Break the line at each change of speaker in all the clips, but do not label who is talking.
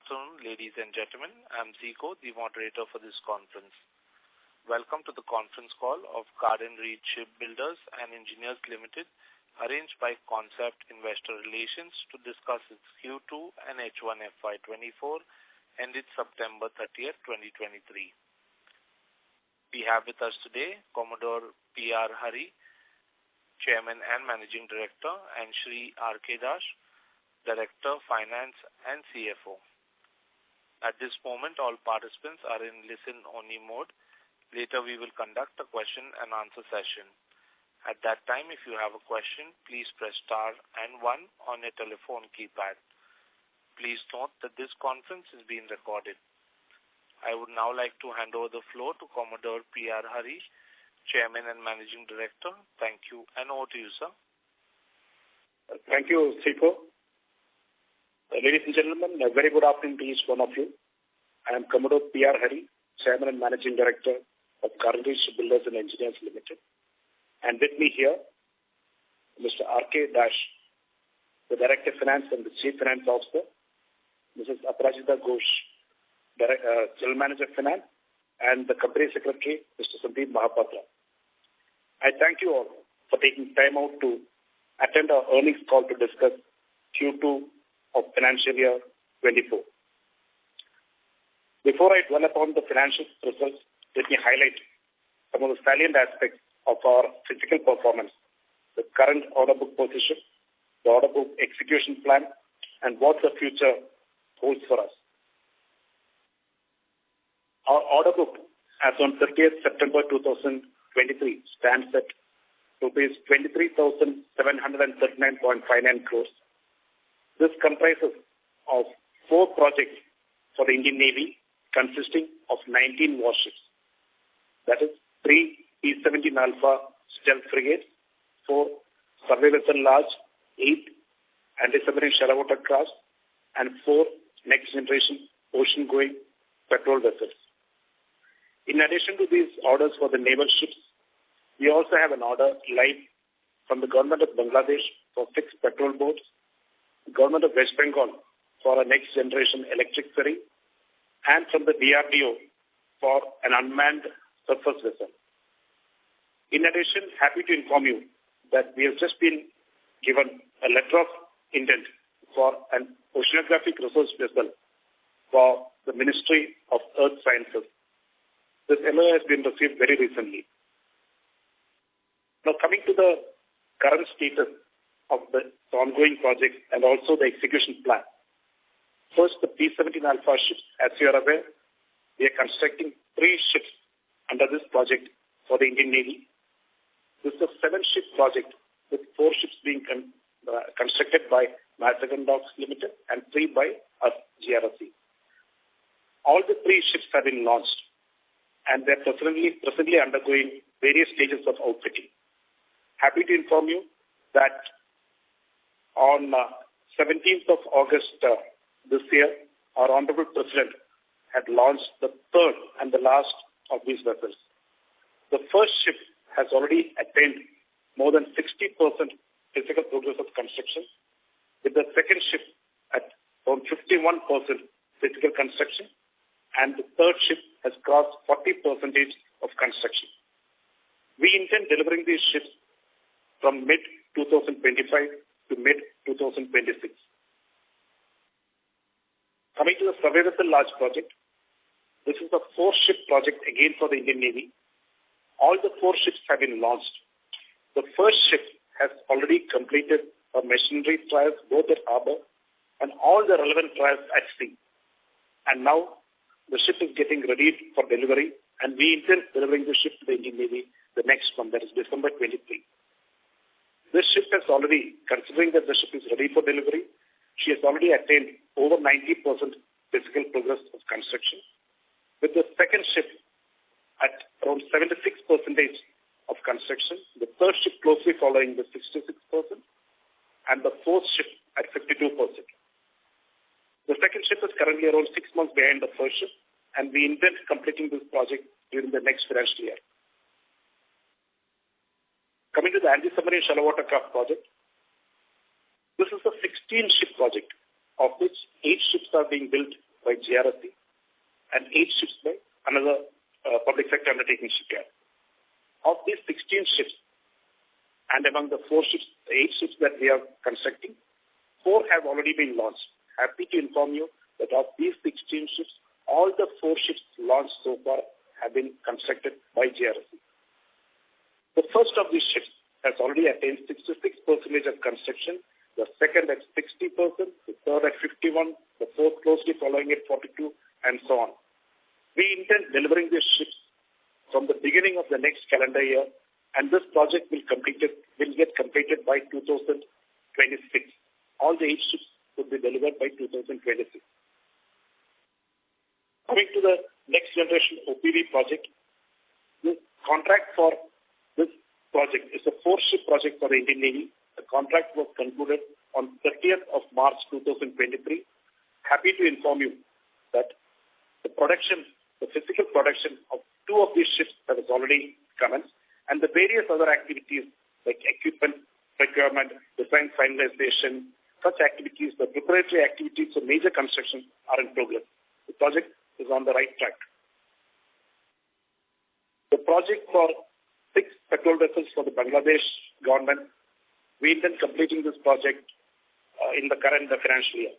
afternoon, ladies and gentlemen. I'm Zico, the moderator for this conference. Welcome to the conference call of Garden Reed Shipbuilders and Engineers Limited, arranged by Concept Investor Relations to discuss its Q2 and H1 FY2024 ended September 30th, 2023. We have with us today Commodore P.R. Hari, Chairman and Managing Director, and Shri R.K. Dash, Director, Finance and CFO. At this moment, all participants are in listen-only mode. Later, we will conduct a question and answer session. At that time, if you have a question, please press star and 1 on your telephone keypad. Please note that this conference is being recorded. I would now like to hand over the floor to Commodore P.R. Hari, Chairman and Managing Director. Thank you, and over to you, sir.
Thank you, Zico. Ladies and gentlemen, a very good afternoon to each one of you. I am Commodore P.R. Hari, Chairman and Managing Director of Garden Reed Shipbuilders and Engineers Limited. And with me here, Mr. R.K. Dash, the Director of Finance and the Chief Finance Officer, Mrs. Aparajita Ghosh, General Manager of Finance, and the Company Secretary, Mr. Sandeep Mahapatra. I thank you all for taking time out to attend our earnings call to discuss Q2 of financial year 24. Before I dwell upon the financial results, let me highlight some of the salient aspects of our physical performance, the current order book position, the order book execution plan, and what the future holds for us. Our order book as on 30th September 2023 stands at rupees 23,739.59 crores. This comprises of 4 projects for the Indian Navy consisting of 19 warships. That is 3 P-17 Alpha stealth frigates, 4 survey vessel large, 8 anti-submarine shallow water craft, and 4 next generation ocean-going patrol vessels. In addition to these orders for the naval ships, we also have an order live from the Government of Bangladesh for 6 patrol boats, the Government of West Bengal for a next generation electric ferry, and from the DRDO for an unmanned surface vessel. In addition, happy to inform you that we have just been given a letter of intent for an oceanographic research vessel for the Ministry of Earth Sciences. This MOU has been received very recently. Now, coming to the current status of the ongoing projects and also the execution plan. First, the P-17 Alpha ships. As you are aware, we are constructing 3 ships under this project for the Indian Navy. This is a 7-ship project with 4 ships being constructed by Mazagon Docks Limited and 3 by us, GRSC. All the 3 ships have been launched, and they are presently undergoing various stages of outfitting. Happy to inform you that on 17th of August this year, our Honorable President had launched the 3rd and the last of these vessels. The first ship has already attained more than 60% physical progress of construction, with the second ship at around 51% physical construction, and the third ship has crossed 40% of construction. We intend delivering these ships from mid-2025 to mid-2026. Coming to the survey vessel large project, this is a 4-ship project again for the Indian Navy. All the 4 ships have been launched. The first ship has already completed her machinery trials both at harbor and all the relevant trials at sea. And now the ship is getting ready for delivery, and we intend delivering the ship to the Indian Navy the next one, that is December 23. This ship has already, considering that the ship is ready for delivery, she has already attained over 90% physical progress of construction, with the second ship at around 76% of construction, the third ship closely following the 66%, and the fourth ship at 52%. The second ship is currently around 6 months behind the first ship, and we intend completing this project during the next financial year. Coming to the anti-submarine shallow water craft project, this is a 16-ship project, of which 8 ships are being built by GRSC and 8 ships by another public sector undertaking shipyard. Of these 16 ships, and among the 8 ships that we are constructing, 4 have already been launched. Happy to inform you that of these 16 ships, all the 4 ships launched so far have been constructed by GRSC. The first of these ships has already attained 66% of construction, the second at 60%, the third at 51%, the fourth closely following at 42%, and so on. We intend delivering these ships from the beginning of the next calendar year, and this project will get completed by 2026. All the 8 ships will be delivered by 2026. Coming to the next generation OPV project, the contract for this project is a 4-ship project for the Indian Navy. The contract was concluded on 30th of March 2023. Happy to inform you that the physical production of 2 of these ships has already commenced, and the various other activities like equipment procurement, design finalization, such activities, the preparatory activities for major construction are in progress. The project is on the right track. The project for 6 petrol vessels for the Bangladesh government, we intend completing this project in the current financial year.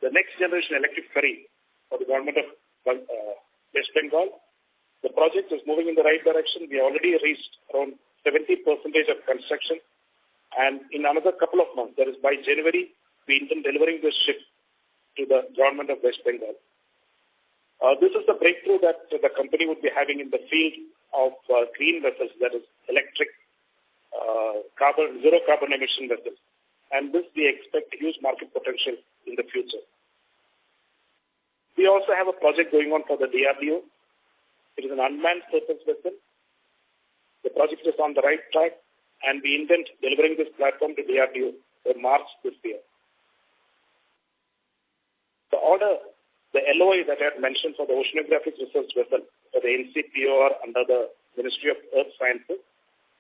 The next generation electric ferry for the government of West Bengal, the project is moving in the right direction. We already reached around 70% of construction, and in another couple of months, that is by January, we intend delivering this ship to the government of West Bengal. This is the breakthrough that the company would be having in the field of green vessels, that is electric, zero carbon emission vessels. And this we expect huge market potential in the future. We also have a project going on for the DRDO. It is an unmanned surface vessel. The project is on the right track, and we intend delivering this platform to DRDO in March this year. The LOI that I had mentioned for the oceanographic research vessel for the NCPOR under the Ministry of Earth Sciences,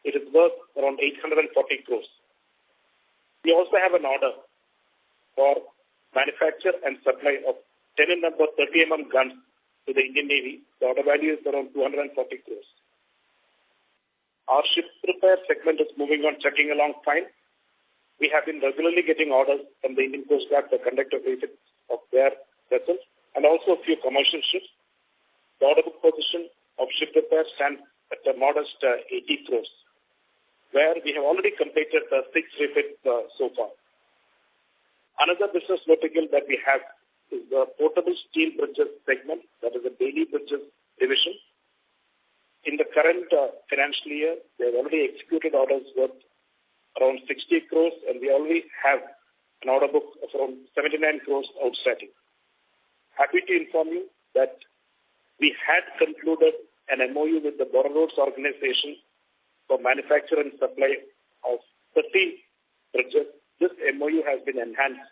it is worth around 840 crores. We also have an order for manufacture and supply of 10 in number 30 mm guns to the Indian Navy. The order value is around 240 crores. Our ship repair segment is moving on, chugging along fine. We have been regularly getting orders from the Indian Coast Guard for conductor visits of their vessels and also a few commercial ships. The order book position of ship repair stands at a modest 80 crores, where we have already completed 6 refits so far. Another business vertical that we have is the portable steel bridges segment, that is the Bailey Bridges division. In the current financial year, they have already executed orders worth around 60 crores, and we already have an order book of around 79 crores outstanding. Happy to inform you that we had concluded an MOU with the Border Roads Organization for manufacture and supply of 30 bridges. This MOU has been enhanced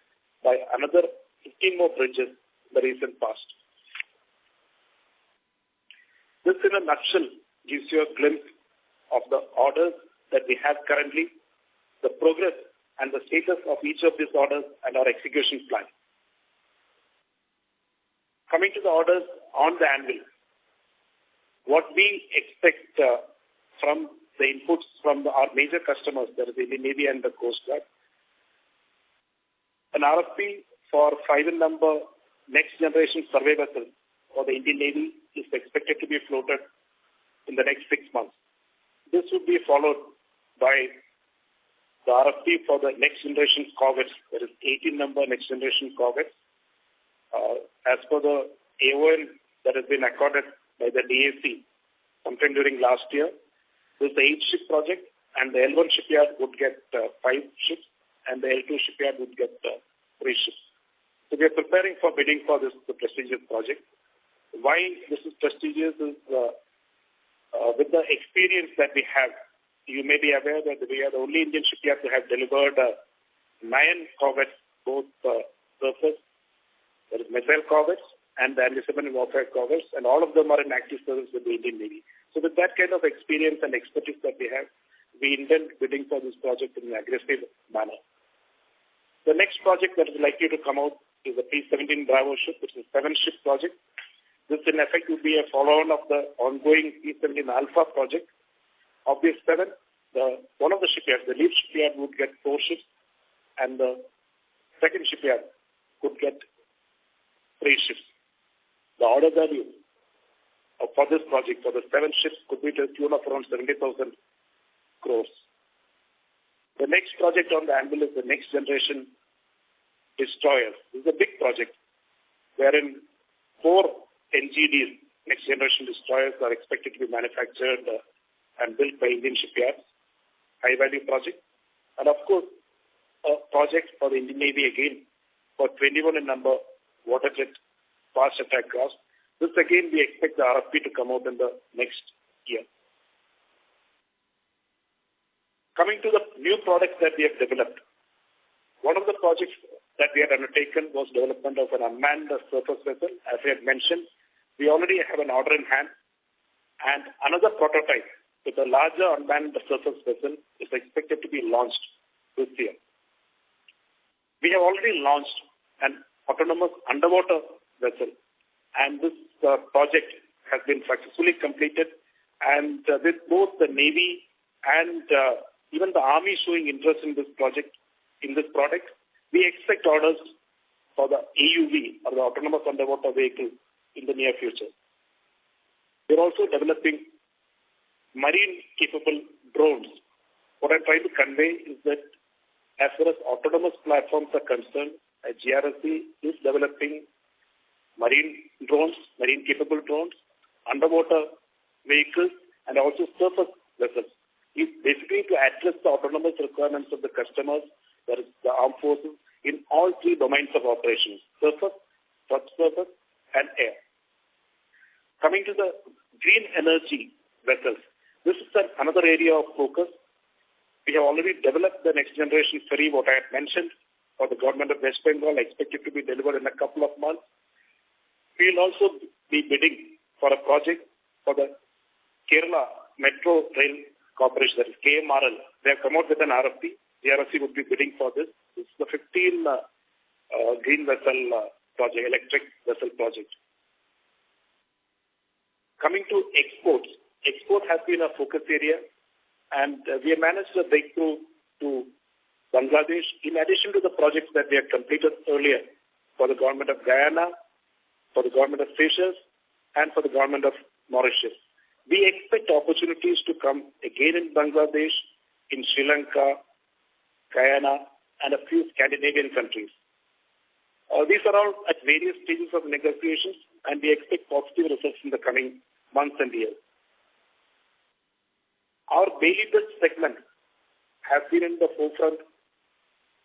by another 15 more bridges in the recent past. This in a nutshell gives you a glimpse of the orders that we have currently, the progress and the status of each of these orders and our execution plan. Coming to the orders on the anvil, what we expect from the inputs from our major customers, that is the Indian Navy and the Coast Guard, an RFP for 5 in number next generation survey vessel for the Indian Navy is expected to be floated in the next 6 months. This would be followed by the RFP for the next generation corvettes, that is 18 number next generation corvettes. As per the AON that has been accorded by the DAC sometime during last year, this is the 8-ship project, and the L1 shipyard would get 5 ships, and the L2 shipyard would get 3 ships. So we are preparing for bidding for this prestigious project. Why this is prestigious is with the experience that we have, you may be aware that we are the only Indian shipyard to have delivered 9 corvettes, both surface, that is missile corvettes, and the anti-submarine warfare corvettes, and all of them are in active service with the Indian Navy. So with that kind of experience and expertise that we have, we intend bidding for this project in an aggressive manner. The next project that is likely to come out is a P-17 Bravo ship, which is a 7-ship project. This, in effect, would be a follow-on of the ongoing P-17 Alpha project. Of these 7, one of the shipyards, the lead shipyard, would get 4 ships, and the second shipyard could get 3 ships. The order value for this project, for the 7 ships, could be to the tune of around 70,000 crores. The next project on the anvil is the next generation destroyer. This is a big project wherein 4 NGDs, next generation destroyers, are expected to be manufactured and built by Indian shipyards. High value project. And of course, a project for the Indian Navy again for 21 in number water jet fast attack craft. This again we expect the RFP to come out in the next year. Coming to the new products that we have developed. One of the projects that we had undertaken was development of an unmanned surface vessel. As I had mentioned, we already have an order in hand, and another prototype with a larger unmanned surface vessel is expected to be launched this year. We have already launched an autonomous underwater vessel, and this project has been successfully completed, and with both the Navy and even the Army showing interest in this project, in this product, we expect orders for the AUV, or the autonomous underwater vehicle, in the near future. We're also developing marine-capable drones. What I'm trying to convey is that as far as autonomous platforms are concerned, GRSC is developing marine drones, marine-capable drones, underwater vehicles, and also surface vessels. It's basically to address the autonomous requirements of the customers, that is the armed forces, in all 3 domains of operations: surface, subsurface, and air. Coming to the green energy vessels, this is another area of focus. We have already developed the next generation ferry, what I had mentioned, for the government of West Bengal, expected to be delivered in a couple of months. We will also be bidding for a project for the Kerala Metro Rail Corporation, that is KMRL. They have come out with an RFP. GRSC would be bidding for this. This is the 15 green vessel project, electric vessel project. Coming to exports. Export has been a focus area, and we have managed a breakthrough to Bangladesh, in addition to the projects that we had completed earlier for the government of Guyana, for the government of Seychelles, and for the government of Mauritius. We expect opportunities to come again in Bangladesh, in Sri Lanka, Guyana, and a few Scandinavian countries. These are all at various stages of negotiations, and we expect positive results in the coming months and years. Our baby bridge segment has been in the forefront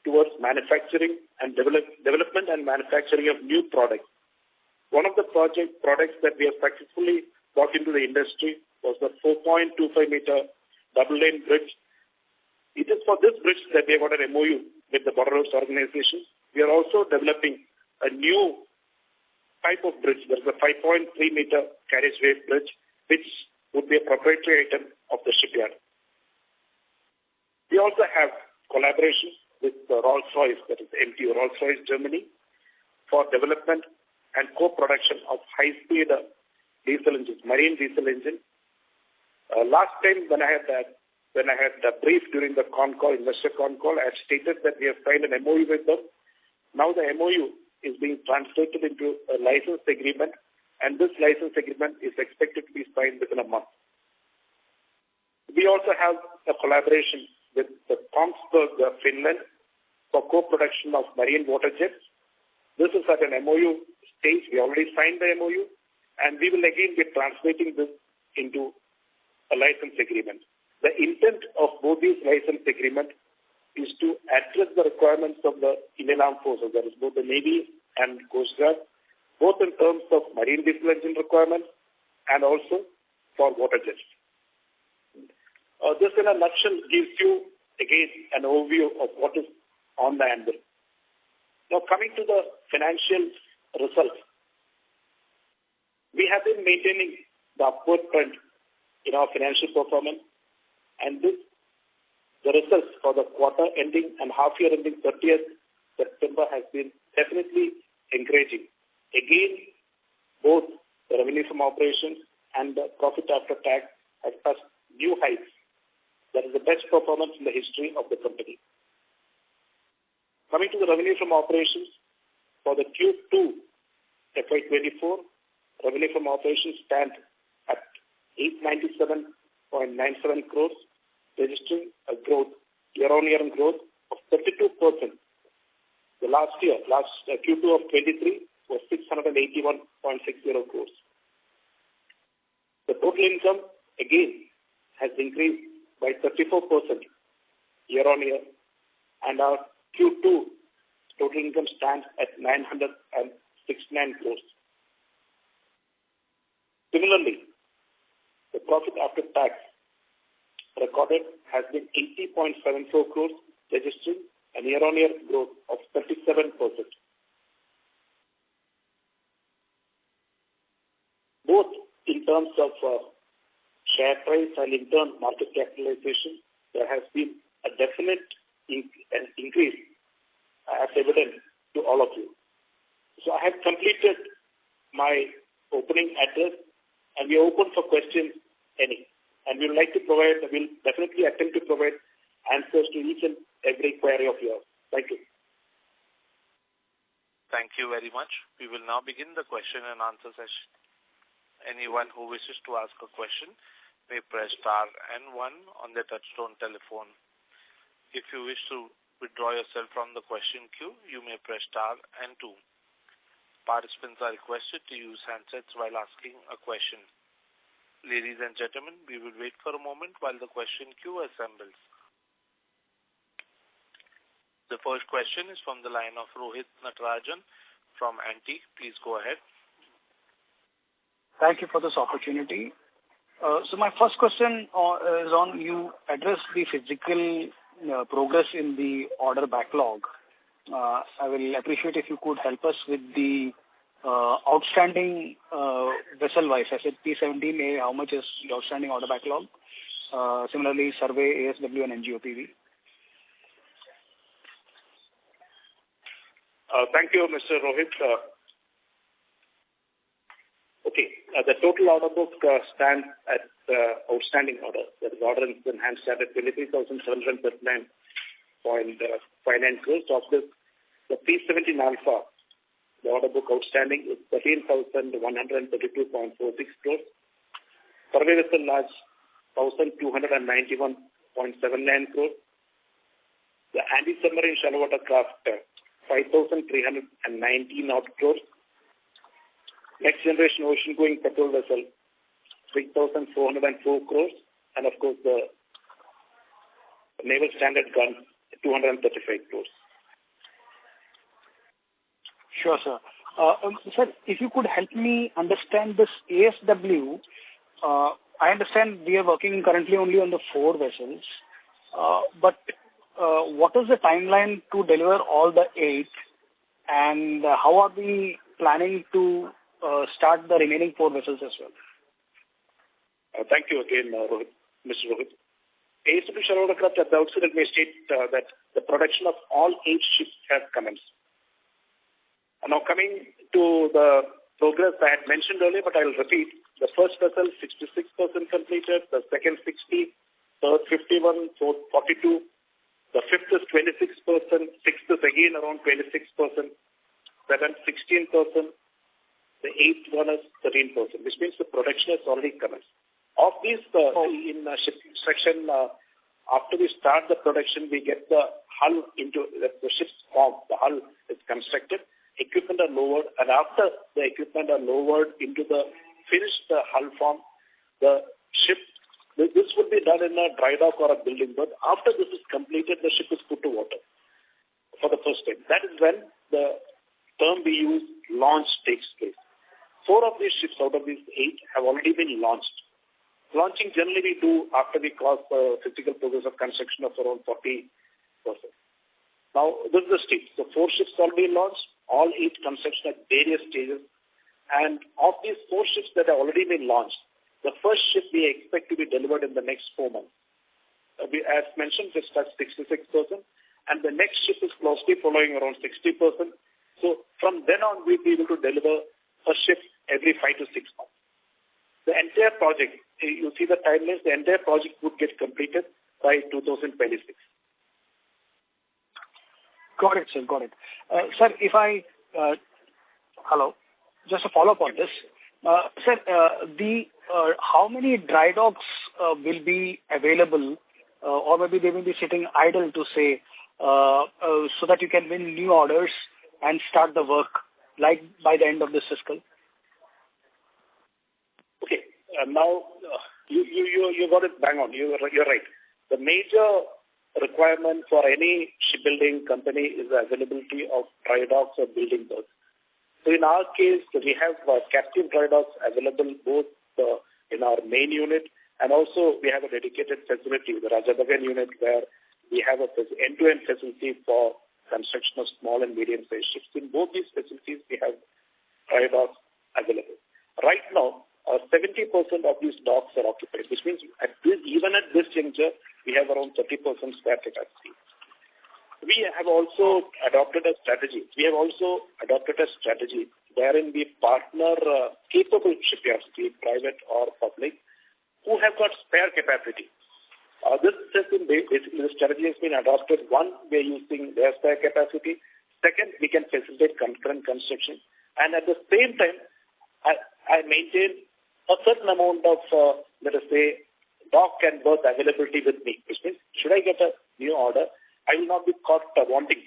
towards manufacturing and development and manufacturing of new products. One of the products that we have successfully brought into the industry was the 4.25-meter double-lane bridge. It is for this bridge that we have got an MOU with the Border Roads Organization. We are also developing a new type of bridge. There is a 5.3-meter carriageway bridge, which would be a proprietary item of the shipyard. We also have collaboration with Rolls-Royce, that is MTU, Rolls-Royce Germany, for development and co-production of high-speed diesel engines, marine diesel engine. Last time when I had briefed during the Concall, investor Concall, I had stated that we have signed an MOU with them. Now the MOU is being translated into a license agreement, and this license agreement is expected to be signed within a month. We also have a collaboration with the Kongsberg, Finland, for co-production of marine water jets. This is at an MOU stage. We already signed the MOU, and we will again be translating this into a license agreement. The intent of both these license agreements is to address the requirements of the Indian Armed Forces, that is both the Navy and Coast Guard, both in terms of marine diesel engine requirements and also for water jets. This in a nutshell gives you again an overview of what is on the anvil. Now coming to the financial results. We have been maintaining the upward trend in our financial performance, and the results for the quarter ending and half year ending 30th September has been definitely encouraging. Again, both the revenue from operations and the profit after tax has touched new heights. That is the best performance in the history of the company. Coming to the revenue from operations, for the Q2 FY24, revenue from operations stands at 897.97 crores, registering a growth, year-on-year growth of 32%. The last Q2 of 23 was 681.60 crores. The total income, again, has increased by 34% year-on-year, and our Q2 total income stands at 969 crores. Similarly, the profit after tax recorded has been 80.74 crores, registering a year-on-year growth of 37%. Both in terms of share price and in turn market capitalization, there has been a definite increase as evident to all of you. So I have completed my opening address, and we are open for questions, any. And we would like to provide, we'll definitely attempt to provide answers to each and every query of yours. Thank you.
Thank you very much. We will now begin the question and answer session. Anyone who wishes to ask a question may press star and 1 on their touchtone telephone. If you wish to withdraw yourself from the question queue, you may press star and 2. Participants are requested to use handsets while asking a question. Ladies and gentlemen, we will wait for a moment while the question queue assembles. The first question is from the line of Rohit Natarajan from Antique. Please go ahead.
Thank you for this opportunity. So my first question is on, you addressed the physical progress in the order backlog. I will appreciate if you could help us with the outstanding vessel-wise. I said P17A, how much is the outstanding order backlog? Similarly, survey, ASW, and NGOPV.
Thank you, Mr. Rohit. The total order book stands at outstanding order. That is order in hand stand at 23,739.59 crores. Of this, the P17 Alpha, the order book outstanding is 13,132.46 crores. Survey vessel large, 1,291.79 crores. The anti-submarine shallow water craft, 5,319 crores. Next generation ocean-going patrol vessel, 3,404 crores. And of course, the naval standard gun, 235 crores.
Sure, sir. Sir, if you could help me understand this ASW, I understand we are working currently only on the 4 vessels, but what is the timeline to deliver all the 8, and how are we planning to start the remaining 4 vessels as well?
Thank you again, Mr. Rohit. ASW shallow water craft, at the outset, let me state that the production of all 8 ships has commenced. Now coming to the progress I had mentioned earlier, but I will repeat. The first vessel, 66% completed. The second, 60. Third, 51. Fourth, 42. The fifth is 26%. Sixth is again around 26%. Seventh, 16%. The eighth one is 13%, which means the production has already commenced. Of these, in ship section, after we start the production, we get the hull into the ship's form. The hull is constructed, equipment are lowered, and after the equipment are lowered into the finished hull form, the ship, this would be done in a dry dock or a building berth. After this is completed, the ship is put to water for the first time. That is when the term we use, launch, takes place. 4 of these ships out of these 8 have already been launched. Launching generally we do after we cross the physical progress of construction of around 40%. Now, this is the stage. So 4 ships already launched, all 8 construction at various stages. And of these 4 ships that have already been launched, the first ship we expect to be delivered in the next 4 months. As mentioned, this touched 66%. And the next ship is closely following around 60%. So from then on, we'll be able to deliver a ship every 5 to 6 months. The entire project, you see the timelines, the entire project would get completed by 2026.
Got it, sir. Got it. Sir, if I... hello? Just a follow-up on this. Sir, how many dry docks will be available, or maybe they will be sitting idle to say, so that you can win new orders and start the work like by the end of this fiscal?
Okay. Now, you got it bang on. You're right. The major requirement for any shipbuilding company is the availability of dry docks or building berths. So in our case, we have captive dry docks available both in our main unit, and also we have a dedicated facility, the Rajagagan unit, where we have a end-to-end facility for construction of small and medium-sized ships. In both these facilities, we have dry docks available. Right now, 70% of these docks are occupied, which means even at this juncture, we have around 30% spare capacity. We have also adopted a strategy. Wherein we partner capable shipyards, be it private or public, who have got spare capacity. This has been basically the strategy has been adopted. One, we're using their spare capacity. Second, we can facilitate concurrent construction. And at the same time, I maintain a certain amount of, let us say, dock and berth availability with me, which means should I get a new order, I will not be caught wanting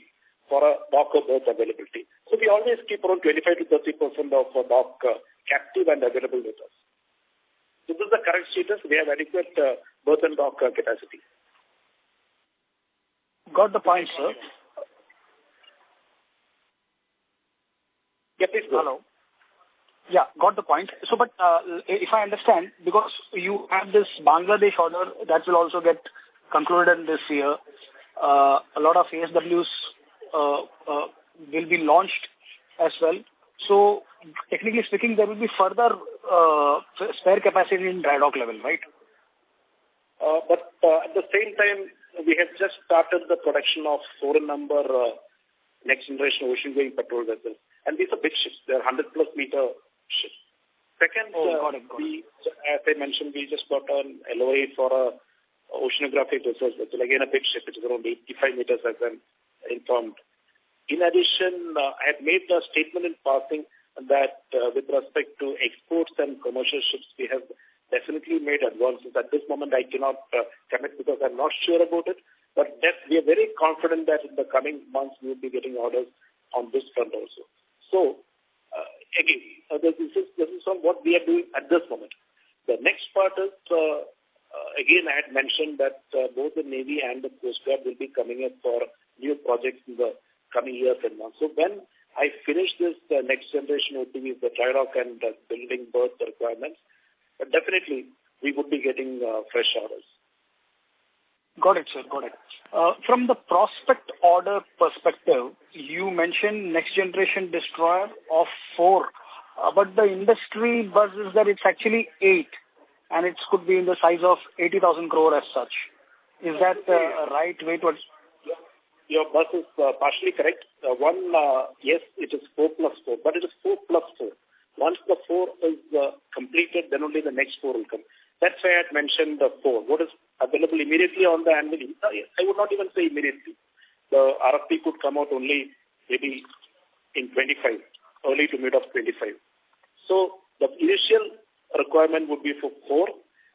for a dock or berth availability. So we always keep around 25 to 30% of dock captive and available with us. So this is the current status. We have adequate berth and dock capacity.
Got the point, sir.
Yeah, please go.
Hello. Yeah, got the point. So, but if I understand, because you have this Bangladesh order that will also get concluded in this year, a lot of ASWs will be launched as well. So, technically speaking, there will be further spare capacity in dry dock level, right?
But at the same time, we have just started the production of foreign number next generation ocean-going patrol vessels. And these are big ships. They are 100-plus meter ships. Second,
got it.
As I mentioned, we just got an LOA for a oceanographic research vessel. Again, a big ship, which is around 85 meters, as I'm informed. In addition, I had made a statement in passing that with respect to exports and commercial ships, we have definitely made advances. At this moment, I cannot commit because I'm not sure about it. But we are very confident that in the coming months, we will be getting orders on this front also. So, again, this is from what we are doing at this moment. The next part is, again, I had mentioned that both the Navy and the Coast Guard will be coming up for new projects in the coming years and months. So when I finish this next generation OTVs, the dry dock and building berth requirements, definitely we would be getting fresh orders.
Got it, sir. Got it. From the prospect order perspective, you mentioned next generation destroyer of 4, but the industry buzz is that it's actually 8, and it could be in the size of 80,000 crore as such. Is that a right way to...
Your buzz is partially correct. Yes, it is 4 plus 4, but it is 4 plus 4. Once the 4 is completed, then only the next 4 will come. That's why I had mentioned the 4. What is available immediately on the annual? I would not even say immediately. The RFP could come out only maybe in 25, early to mid of 25. So the initial requirement would be for 4,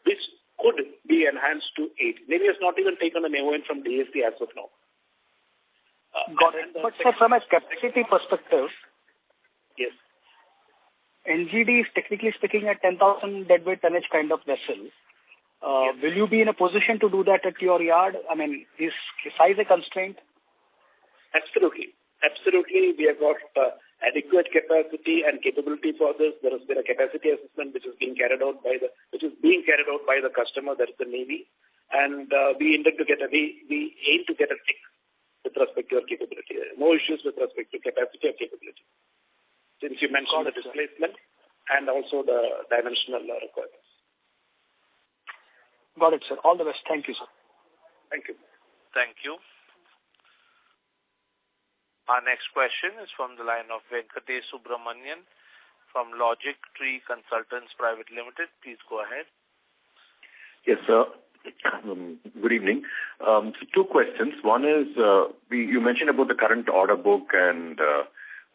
which could be enhanced to 8. Navy has not even taken an MON from DSC as of now.
Got it. But sir, from a capacity perspective,
yes,
NGD is technically speaking a 10,000 deadweight tonnage kind of vessel.
Yes.
Will you be in a position to do that at your yard? I mean, is size a constraint?
Absolutely. We have got adequate capacity and capability for this. There has been a capacity assessment which is being carried out by the customer, that is the Navy, and we aim to get a tick with respect to our capability. No issues with respect to capacity or capability. Since you mentioned the displacement and also the dimensional requirements.
Got it, sir. All the best. Thank you, sir.
Thank you.
Thank you. Our next question is from the line of Venkatesh Subramanian from Logic Tree Consultants Private Limited. Please go ahead.
Yes, sir. Good evening. So two questions. One is, you mentioned about the current order book and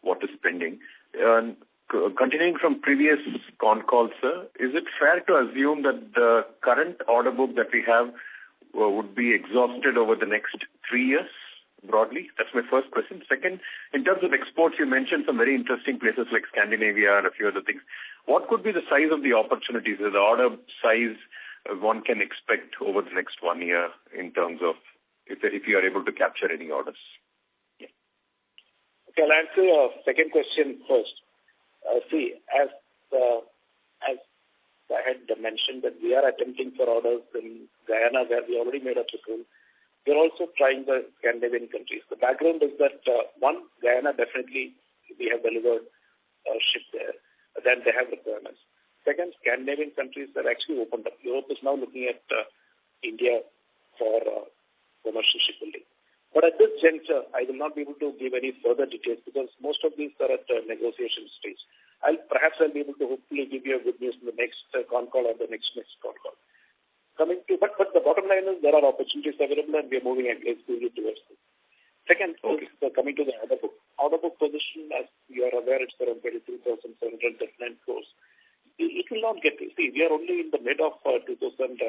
what is pending. Continuing from previous Concall, sir, is it fair to assume that the current order book that we have would be exhausted over the next 3 years, broadly? That's my first question. Second, in terms of exports, you mentioned some very interesting places like Scandinavia and a few other things. What could be the size of the opportunities, the order size one can expect over the next 1 year in terms of if you are able to capture any orders?
Yeah. Okay, I'll answer your second question first. As I had mentioned that we are attempting for orders in Guyana where we already made a trickle. We're also trying the Scandinavian countries. The background is that, one, Guyana definitely we have delivered a ship there. Then they have requirements. Second, Scandinavian countries have actually opened up. Europe is now looking at India for commercial shipbuilding. But at this juncture, I will not be able to give any further details because most of these are at negotiation stage. Perhaps I'll be able to hopefully give you a good news in the next Concall or the next Concall. But the bottom line is there are opportunities available and we are moving aggressively towards this. Second, coming to the order book. Order book position, as you are aware, it's around 22,739 crores. It will not get, we are only in the mid of 2023.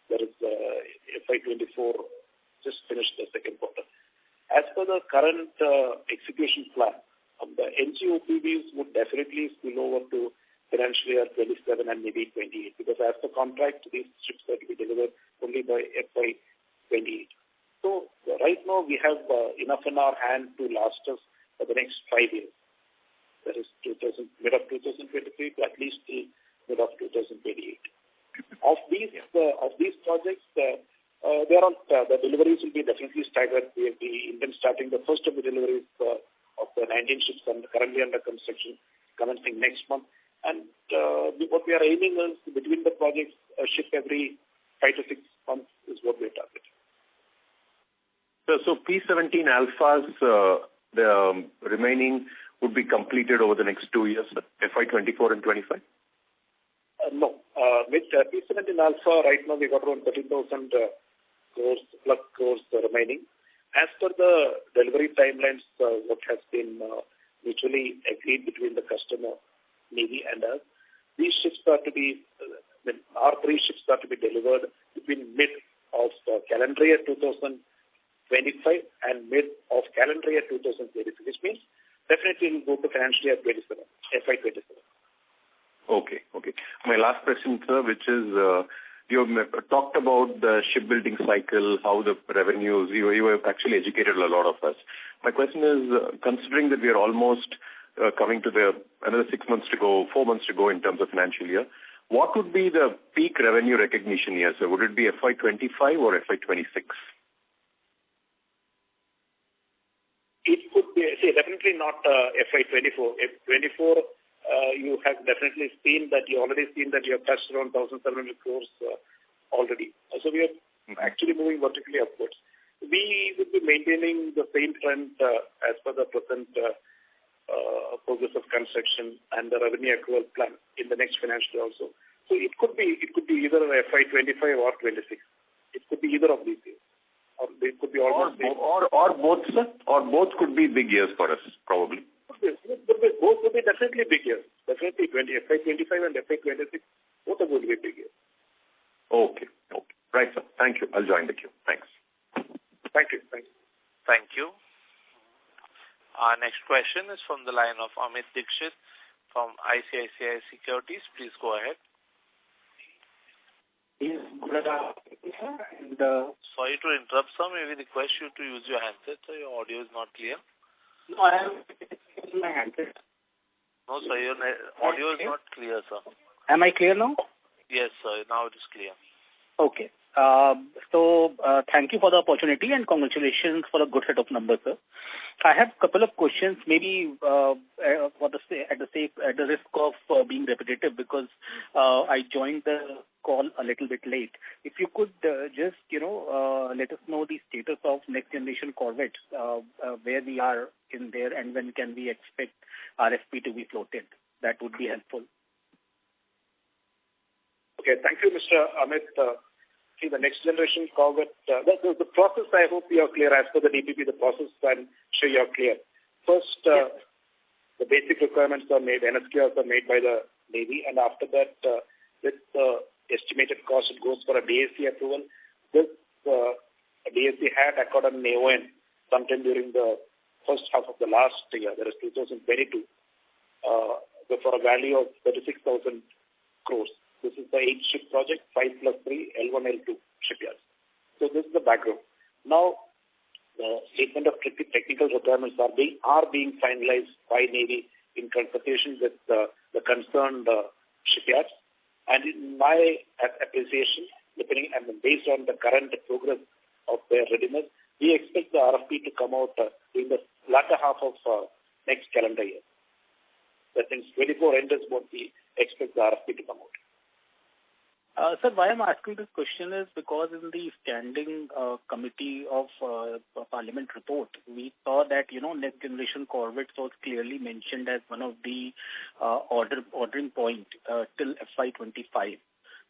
That is FY24, just finished the second quarter. As per the current execution plan, the NGOPVs would definitely spill over to financial year 27 and maybe 28 because as per contract, these ships are to be delivered only by FY28. So right now we have enough in our hand to last us for the next 5 years. That is mid of 2023 to at least the mid of 2028. Of these projects, the deliveries will be definitely staggered. We will be starting the first of the deliveries of the 19 ships currently under construction, commencing next month. And what we are aiming is between the projects, a ship every 5 to 6 months is what we are targeting.
So P-17 Alphas, the remaining would be completed over the next 2 years, FY24 and 25?
No. With P-17 Alpha, right now we got around 13,000 crores remaining. As per the delivery timelines, what has been mutually agreed between the customer, Navy and us, these ships are to be, our 3 ships are to be delivered between mid of calendar year 2025 and mid of calendar year 2026, which means definitely will go to financial year 27, FY27.
Okay. My last question, sir, which is, you have talked about the shipbuilding cycle, how the revenues, you have actually educated a lot of us. My question is, considering that we are almost coming to another 6 months to go, 4 months to go in terms of financial year, what would be the peak revenue recognition year, sir? Would it be FY25 or FY26?
It could be, definitely not FY24. F24, you have definitely seen that you have touched around 1,700 crores already. So we are actually moving vertically upwards. We will be maintaining the same trend as per the present progress of construction and the revenue accrual plan in the next financial year also. So it could be either FY25 or 26. It could be either of these years. Or they could be almost
or both, sir? Or both could be big years for us, probably.
Both would be definitely big years. Definitely FY25 and FY26, both are going to be big years.
Okay. Right, sir. Thank you. I'll join the queue. Thanks.
Thank you.
Thank you. Our next question is from the line of Amit Dixit from ICICI Securities. Please go ahead.
Yes, good afternoon.
Sorry to interrupt, sir. May we request you to use your handset, sir? Your audio is not clear.
No, I am using my handset.
No, sir. Your audio is not clear, sir.
Am I clear now?
Yes, sir. Now it is clear.
Okay. So thank you for the opportunity and congratulations for a good set of numbers, sir. I have a couple of questions, maybe at the risk of being repetitive, because I joined the call a little bit late. If you could just, let us know the status of next generation corvettes, where we are in there, and when can we expect RFP to be floated. That would be helpful.
Okay, thank you, Mr. Amit. See, the next generation corvette, the process, I hope you are clear. As per the DPP, the process, I'm sure you are clear. First, the basic requirements are made, NSQs are made by the Navy, and after that, with the estimated cost, it goes for a DAC approval. This DAC had accorded an AON sometime during the first half of the last year, that is 2022, for a value of 36,000 crores. This is the 8-ship project, 5 plus 3, L1, L2 shipyards. So this is the background. Now, the statement of technical requirements are being finalized by Navy in consultation with the concerned shipyards. And in my appreciation, based on the current progress of their readiness, we expect the RFP to come out in the latter half of next calendar year. That means 24 end is what we expect the RFP to come out.
Sir, why I'm asking this question is because in the standing committee of Parliament report, we saw that, next generation corvettes was clearly mentioned as one of the ordering point till FY25.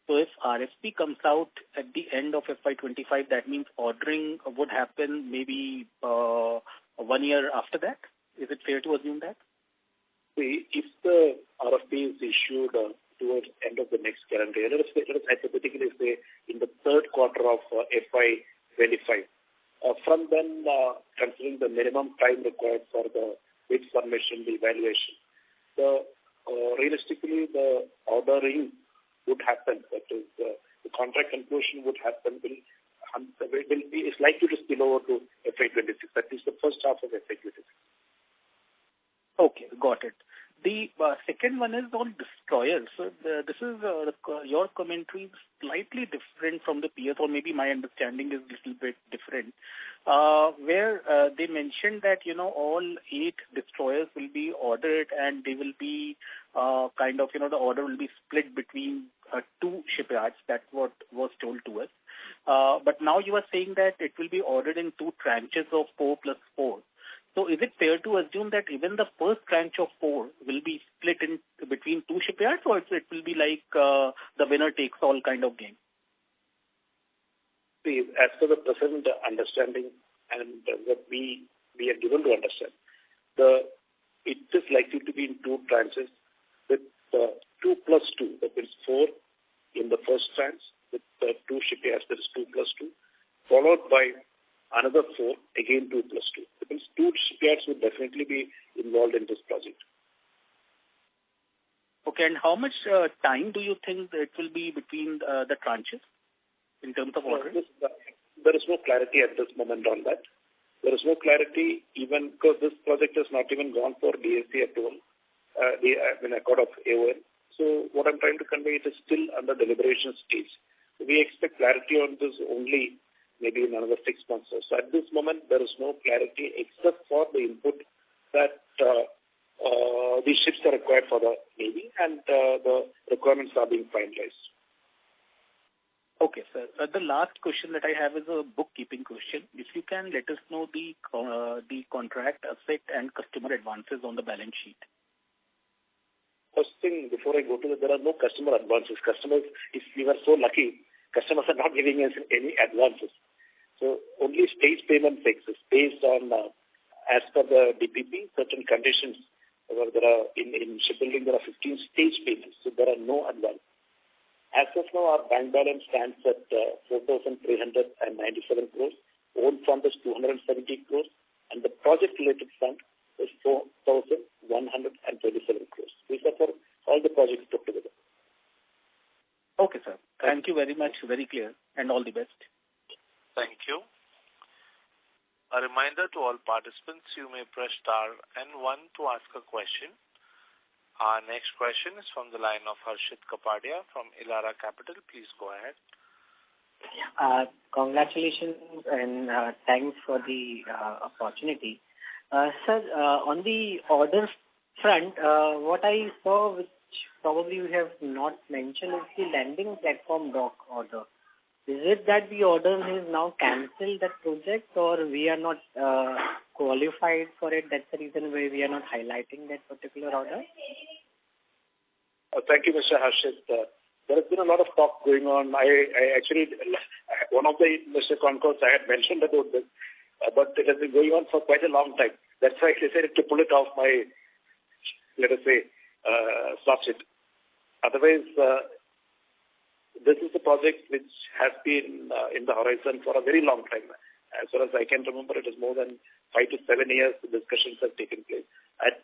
So if RFP comes out at the end of FY25, that means ordering would happen maybe 1 year after that. Is it fair to assume that?
See, if the RFP is issued towards end of the next calendar year, let us hypothetically say in the third quarter of FY25. From then, considering the minimum time required for the bid submission, the evaluation, realistically the ordering would happen. That is, the contract conclusion would happen. Is likely to spill over to FY26. That is the first half of FY26.
Okay, got it. The second one is on destroyers. So this is your commentary is slightly different from the peers, or maybe my understanding is a little bit different, where they mentioned that, all 8 destroyers will be ordered and they will be the order will be split between 2 shipyards. That's what was told to us. But now you are saying that it will be ordered in 2 tranches of 4 plus 4. So is it fair to assume that even the first tranche of 4 will be split in between 2 shipyards, or it will be like the winner takes all kind of game?
See, as per the present understanding and what we are given to understand, it is likely to be in 2 tranches with 2 plus 2, that means 4 in the first tranche with 2 shipyards, that is 2 plus 2, followed by another 4, again 2 plus 2. That means 2 shipyards would definitely be involved in this project.
Okay, and how much time do you think it will be between the tranches in terms of order?
There is no clarity at this moment on that. There is no clarity even because this project has not even gone for DAC approval, accord of AON. So what I'm trying to convey, it is still under deliberation stage. So we expect clarity on this only maybe in another 6 months. So at this moment, there is no clarity except for the input that these ships are required for the Navy and the requirements are being finalized.
Okay, sir. The last question that I have is a bookkeeping question. If you can let us know the contract asset and customer advances on the balance sheet.
First thing, before I go to that, there are no customer advances. Customers, if we were so lucky, customers are not giving us any advances. So only stage payments exist based on, as per the DPP, certain conditions. There are in shipbuilding, there are 15 stage payments, so there are no advances. As of now, our bank balance stands at 4,397 crores. Own fund is 270 crores, and the project-related fund is 4,127 crores. These are for all the projects put together.
Okay, sir. Thank you very much. Very clear, and all the best.
Thank you. A reminder to all participants, you may press star and 1 to ask a question. Our next question is from the line of Harshit Kapadia from Elara Capital. Please go ahead.
Congratulations and thanks for the opportunity. Sir, on the order front, what I saw with probably we have not mentioned is the landing platform dock order. Is it that the order has now cancelled that project, or we are not qualified for it? That's the reason why we are not highlighting that particular order.
Thank you, Mr. Harshit. There has been a lot of talk going on. I actually, one of the Mr. Concalls I had mentioned about this, but it has been going on for quite a long time. That's why I decided to pull it off my, let us say, stop it. Otherwise, this is a project which has been in the horizon for a very long time. As far as I can remember, it is more than 5 to 7 years the discussions have taken place.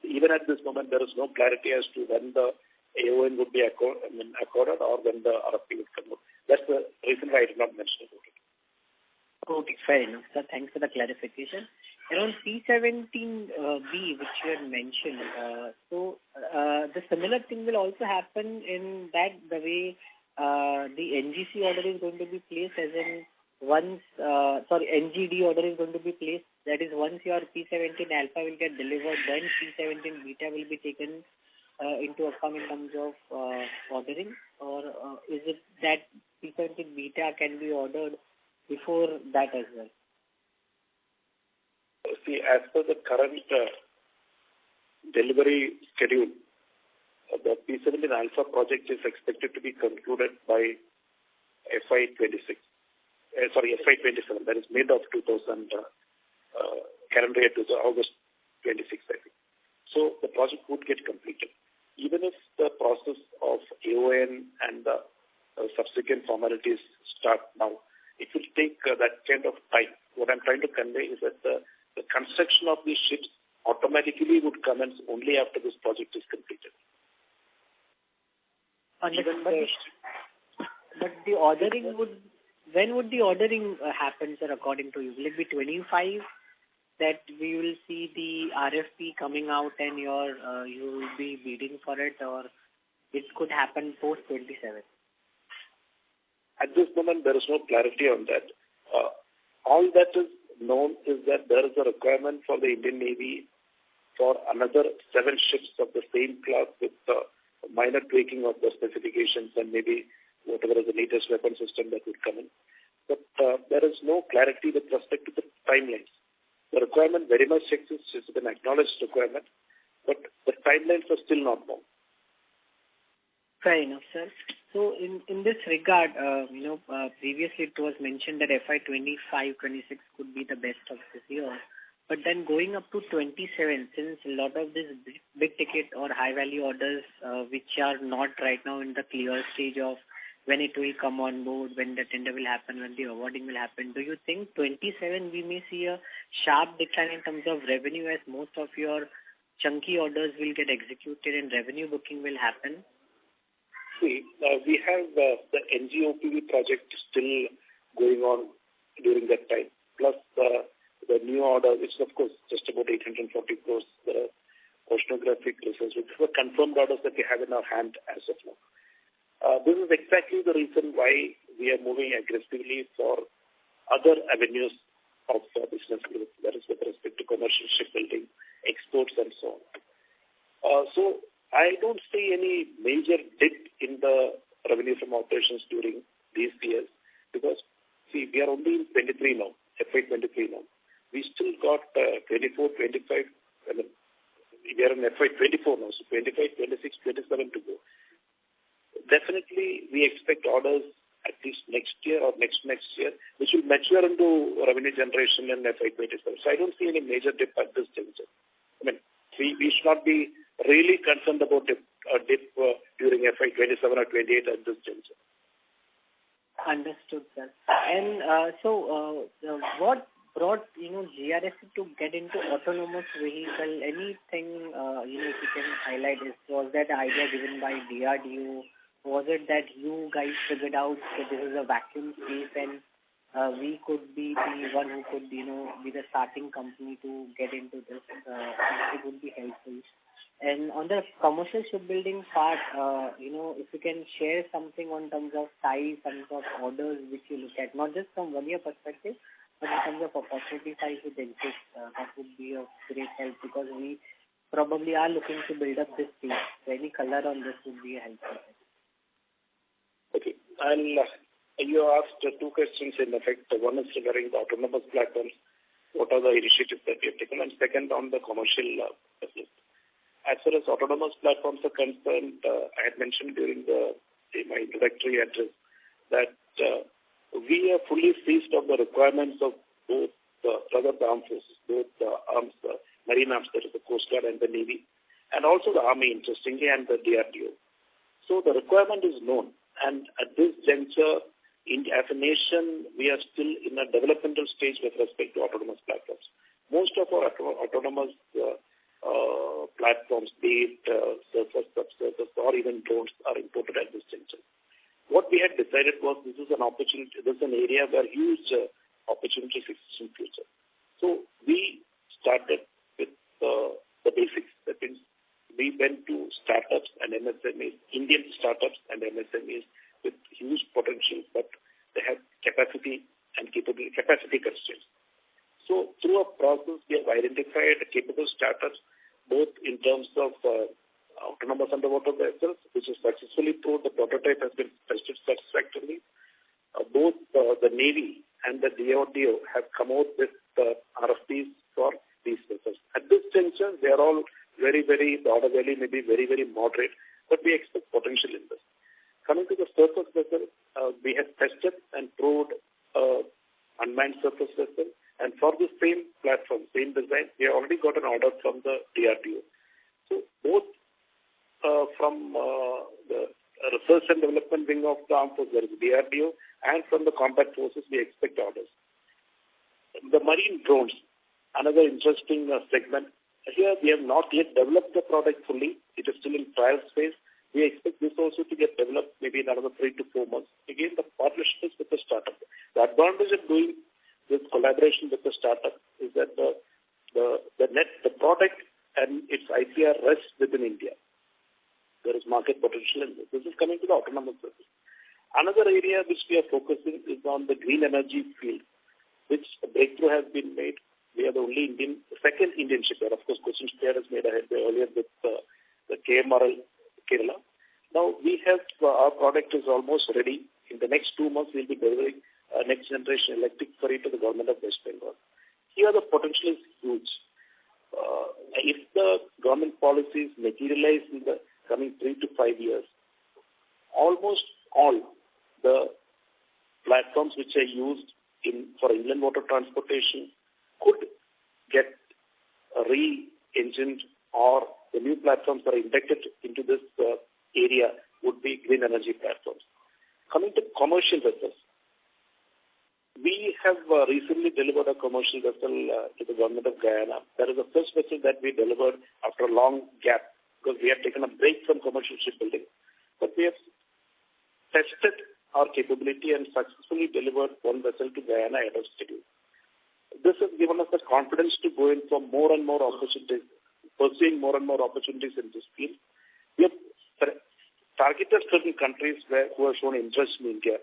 Even at this moment, there is no clarity as to when the AON would be accorded or when the RFP would come out. That's the reason why I did not mention about it.
Okay, fair enough, sir. Thanks for the clarification. Around P17B, which you had mentioned, the similar thing will also happen in that the way the NGC order is going to be placed, as in once, NGD order is going to be placed, that is once your P17 alpha will get delivered, then P17 beta will be taken into account in terms of ordering, or is it that P17 beta can be ordered before that as well?
See, as per the current delivery schedule, the P17 Alpha project is expected to be concluded by FY27. That is mid of 2000, calendar year to August 26, I think. So the project would get completed. Even if the process of AON and the subsequent formalities start now, it will take that kind of time. What I'm trying to convey is that the construction of these ships automatically would commence only after this project is completed.
But the ordering when would the ordering happen, sir, according to you? Will it be 25 that we will see the RFP coming out and you will be bidding for it, or it could happen post 27?
At this moment, there is no clarity on that. All that is known is that there is a requirement for the Indian Navy for another 7 ships of the same class with minor tweaking of the specifications and maybe whatever is the latest weapon system that would come in. But there is no clarity with respect to the timelines. The requirement very much exists. It's an acknowledged requirement, but the timelines are still not known.
Fair enough, sir. So in this regard, previously it was mentioned that FY25-26 could be the best of this year. But then going up to 27, since a lot of these big ticket or high value orders, which are not right now in the clear stage of when it will come on board, when the tender will happen, when the awarding will happen, do you think 27 we may see a sharp decline in terms of revenue, as most of your chunky orders will get executed and revenue booking will happen?
See, we have the NGOPV project still going on during that time, plus the new order, which is of course just about 840 crores, the oceanographic research, which were confirmed orders that we have in our hand as of now. This is exactly the reason why we are moving aggressively for other avenues of business growth, that is with respect to commercial shipbuilding, exports, and so on. So I don't see any major dip in the revenue from operations during these years because, see, we are only in 23 now, FY23 now. We still got 24, 25, we are in FY24 now, so 25, 26, 27 to go. Definitely, we expect orders at least next year or next year, which will mature into revenue generation in FY27. So I don't see any major dip at this juncture. I mean, we should not be really concerned about a dip during FY27 or 28 at this juncture.
Understood, sir. And what brought GRS to get into autonomous vehicle? Anything if you can highlight this? Was that idea given by DRDO? Was it that you guys figured out that this is a vacuum space and we could be the one who could be the starting company to get into this? It would be helpful. And on the commercial shipbuilding part, if you can share something on terms of size, terms of orders which you look at, not just from 1 year perspective, but in terms of opportunity size with interest, that would be of great help because we probably are looking to build up this piece. So any color on this would be helpful.
Okay. You asked two questions in effect. One is regarding the autonomous platforms. What are the initiatives that we have taken? And second, on the commercial business. As far as autonomous platforms are concerned, I had mentioned during my introductory address that we are fully seized of the requirements of both the armed forces, both the marine arms, that is the Coast Guard and the Navy, and also the Army, interestingly, and the DRDO. So the requirement is known. And at this juncture, as a nation, we are still in a developmental stage with respect to autonomous platforms. Most of our autonomous platforms, be it surface, subsurface, or even drones, are imported at this juncture. What we had decided was this is an opportunity, this is an area where huge opportunities exist in future. So we started with the basics. That means we went to startups and MSMEs, Indian startups and MSMEs with huge potential, but they have capacity and capacity constraints. So through a process, we have identified capable startups, both in terms of autonomous underwater vessels, which is successfully proved. The prototype has been tested satisfactorily. Both the Navy and the DRDO have come out with RFPs for these vessels. At this juncture, they are all very, the order value may be very, moderate, but we expect potential in this. Coming to the surface vessel, we have tested and proved unmanned surface vessel. And for the same platform, same design, we have already got an order from the DRDO. So both from the research and development wing of the armed forces, that is DRDO, and from the combat forces, we expect orders. The marine drones, another interesting segment. Here, we have not yet developed the product fully. It is still in trial phase. We expect this also to get developed maybe in another 3 to 4 months. Again, the partnership is with the startup. The advantage of doing this collaboration with the startup is that the product and its IPR rests within India. There is market potential in this. This is coming to the autonomous service. Another area which we are focusing is on the green energy field, which a breakthrough has been made. We are the only second Indian shipyard. Of course, Cochin Shipyard has made a headway earlier with the KMRL Kerala. Now we have our product is almost ready. In the next 2 months, we'll be delivering next generation electric ferry to the government of West Bengal. Here, the potential is huge. If the government policies materialize in the coming 3 to 5 years, almost all the platforms which are used for inland water transportation could get re-engined, or the new platforms that are inducted into this area would be green energy platforms. Coming to commercial vessels, we have recently delivered a commercial vessel to the government of Guyana. That is the first vessel that we delivered after a long gap, because we have taken a break from commercial shipbuilding. But we have tested our capability and successfully delivered one vessel to Guyana ahead of schedule. This has given us the confidence to go in for more and more opportunities, pursuing more and more opportunities in this field. We have targeted certain countries who have shown interest in India,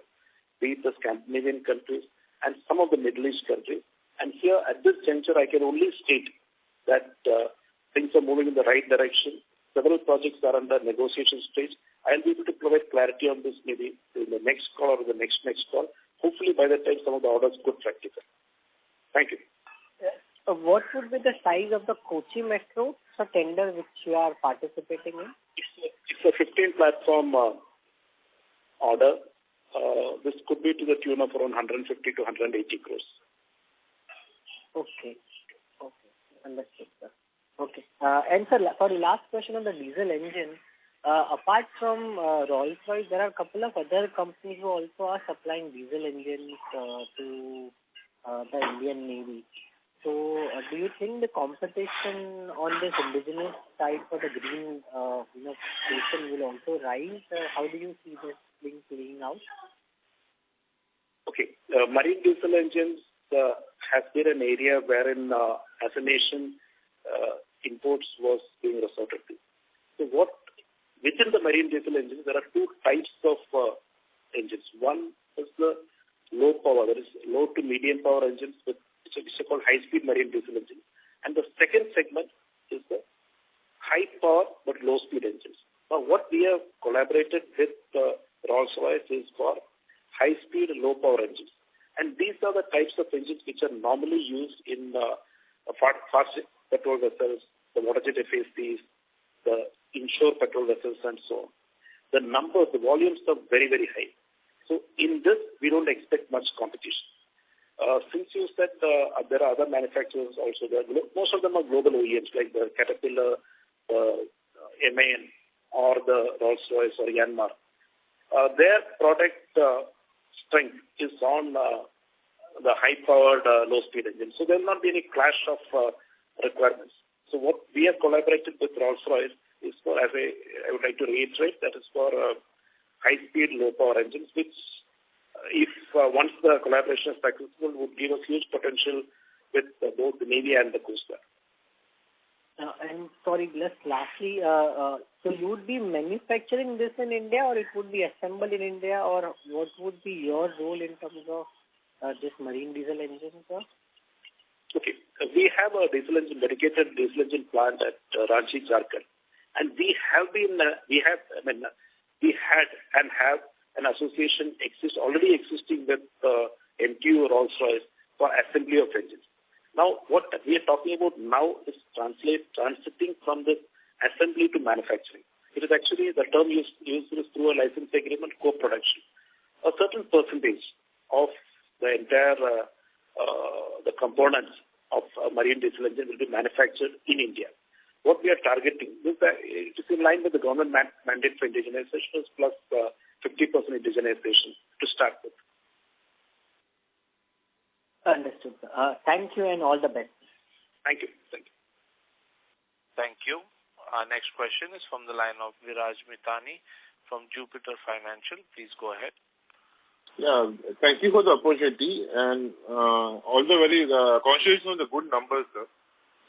be it the Scandinavian countries and some of the Middle East countries. And here, at this juncture, I can only state that things are moving in the right direction. Several projects are under negotiation stage. I'll be able to provide clarity on this maybe in the next call or the next call. Hopefully, by that time, some of the orders could fructify. Thank you.
What would be the size of the Kochi Metro tender which you are participating in?
It's a 15-platform order. This could be to the tune of around 150 to 180 crores.
Okay. Understood, sir. Okay. And sir, for the last question on the diesel engine, apart from Rolls-Royce, there are a couple of other companies who also are supplying diesel engines to the Indian Navy. So, do you think the competition on this indigenous side for the green station will also rise? How do you see this thing playing out?
Okay. Marine diesel engines has been an area wherein, as a nation, imports was being resorted to. So, within the marine diesel engines, there are two types of engines. One is the low power, that is low to medium power engines, which are called high-speed marine diesel engines. And the second segment is the high power but low speed engines. Now, what we have collaborated with Rolls-Royce is for high speed and low power engines. And these are the types of engines which are normally used in fast petrol vessels, the waterjet FACs, the inshore petrol vessels, and so on. The numbers, the volumes are very, very high. So in this, we don't expect much competition. Since you said there are other manufacturers also, most of them are global OEMs like the Caterpillar, the MAN, or the Rolls-Royce or Yanmar. Their product strength is on the high-powered, low-speed engine. So there will not be any clash of requirements. So what we have collaborated with Rolls-Royce is for, as I would like to reiterate, that is for high-speed, low-power engines, which if once the collaboration is successful, would give us huge potential with both the Navy and the Coast Guard.
And sorry, just lastly, so you would be manufacturing this in India, or it would be assembled in India, or what would be your role in terms of this marine diesel engine, sir?
Okay, we have a dedicated diesel engine plant at Ranchi, Jharkhand, and we had and have an association already existing with MTU Rolls-Royce for assembly of engines. Now, what we are talking about now is transiting from the assembly to manufacturing. It is actually, the term used is through a license agreement, co-production. A certain percentage of the entire the components of a marine diesel engine will be manufactured in India. What we are targeting is that it is in line with the government mandate for indigenization plus 50% indigenization to start with.
Understood. Thank you and all the best.
Thank you. Thank you.
Thank you. Our next question is from the line of Viraj Mithani from Jupiter Financial. Please go ahead.
Yeah, thank you for the opportunity and all the very congratulations on the good numbers, sir.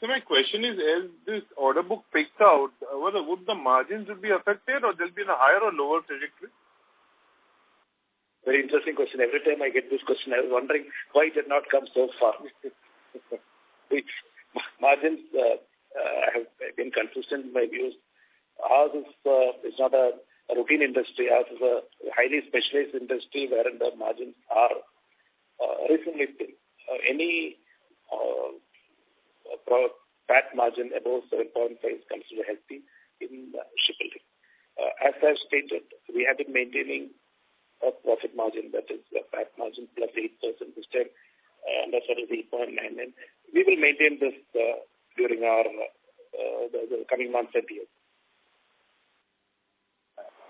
So my question is, as this order book picks out, would the margins be affected, or they'll be in a higher or lower trajectory?
Very interesting question. Every time I get this question, I was wondering why it did not come so far. Margins have been consistent in my views. Ours is not a routine industry. Ours is a highly specialized industry wherein the margins are reasonably thin. Any PAT margin above 7.5 is considered healthy in shipbuilding. As I've stated, we have been maintaining a profit margin, that is a PAT margin plus 8% this time, and that's what is 8.9. And we will maintain this during our the coming months and years.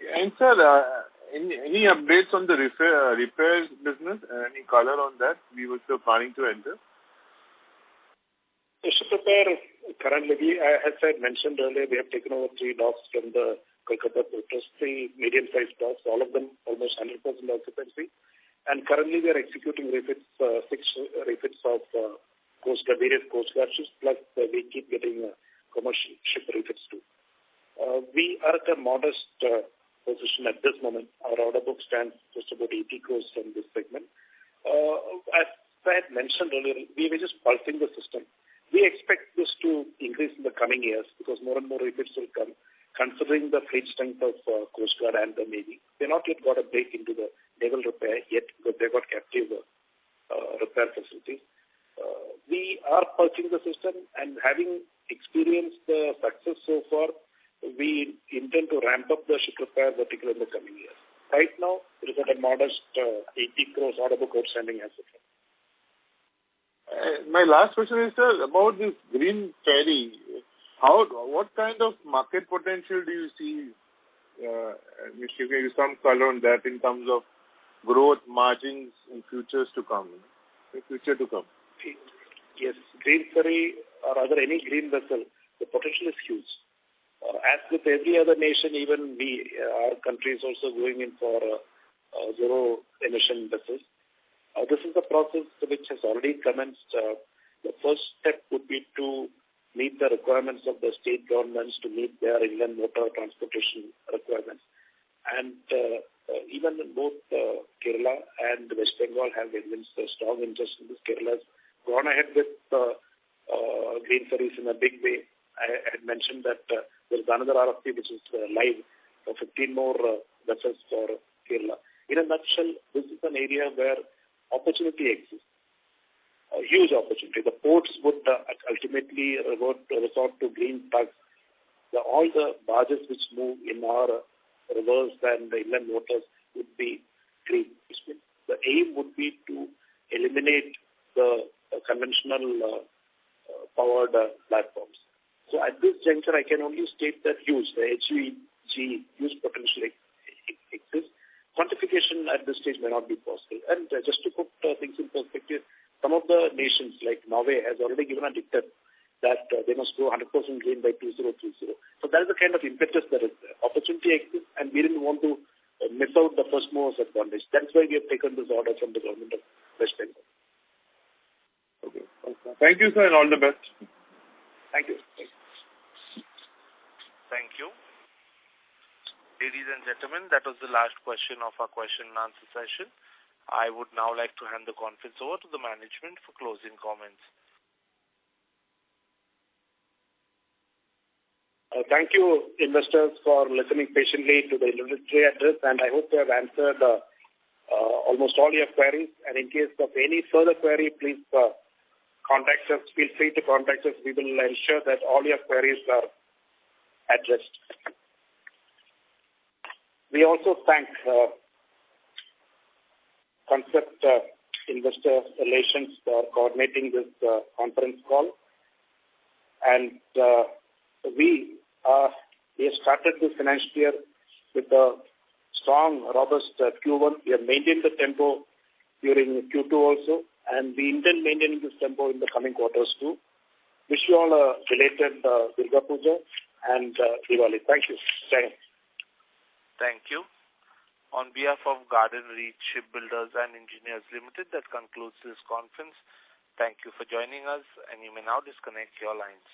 And sir, any updates on the repairs business? Any color on that? We were still planning to enter.
The ship repair, currently, as I mentioned earlier, we have taken over 3 docks from the Kolkata port, 3 medium-sized docks, all of them almost 100% occupancy. And currently, we are executing refits, 6 refits of various Coast Guard ships, plus we keep getting commercial ship refits too. We are at a modest position at this moment. Our order book stands just about 80 crores from this segment. As I had mentioned earlier, we were just pulsing the system. We expect this to increase in the coming years because more and more refits will come, considering the fleet strength of Coast Guard and the Navy. They've not yet got a break into the naval repair yet because they've got captive repair facilities. We are pulsing the system, and having experienced the success so far, we intend to ramp up the ship repair vertical in the coming years. Right now, it is at a modest 80 crores order book outstanding as of now.
My last question is, sir, about this green ferry. What kind of market potential do you see? If you can give some color on that in terms of growth, margins, and future to come.
Yes, green ferry or other any green vessel, the potential is huge. As with every other nation, even our country is also going in for zero emission vessels. This is a process which has already commenced. The first step would be to meet the requirements of the state governments to meet their inland water transportation requirements. And even both Kerala and West Bengal have evidenced a strong interest in this. Kerala has gone ahead with green ferries in a big way. I had mentioned that the There's another RFP which is live for 15 more vessels for Kerala. In a nutshell, this is an area where opportunity exists, a huge opportunity. The ports would ultimately resort to green tugs. All the barges which move in our rivers and the inland waters would be green. The aim would be to eliminate the conventional powered platforms. So at this juncture, I can only state that huge, the HUG, huge potential exists. Quantification at this stage may not be possible. And just to put things in perspective, some of the nations like Norway has already given a dictate that they must go 100% green by 2030. So that is the kind of impetus that is there. Opportunity exists, and we didn't want to miss out the first movers advantage. That's why we have taken this order from the government of West Bengal.
Okay. Thank you, sir, and all the best.
Thank you.
Thank you. Ladies and gentlemen, that was the last question of our question and answer session. I would now like to hand the conference over to the management for closing comments.
Thank you, investors, for listening patiently to the introductory address, and I hope we have answered almost all your queries. And in case of any further query, please contact us. Feel free to contact us. We will ensure that all your queries are addressed. We also thank Concept Investor Relations for coordinating this conference call. And we have started this financial year with a strong, robust Q1. We have maintained the tempo during Q2 also, and we intend maintaining this tempo in the coming quarters too. Wish you all a belated Durga Puja and Diwali. Thank you. Jai Hind.
Thank you. On behalf of Garden Reach Shipbuilders and Engineers Limited, that concludes this conference. Thank you for joining us, and you may now disconnect your lines.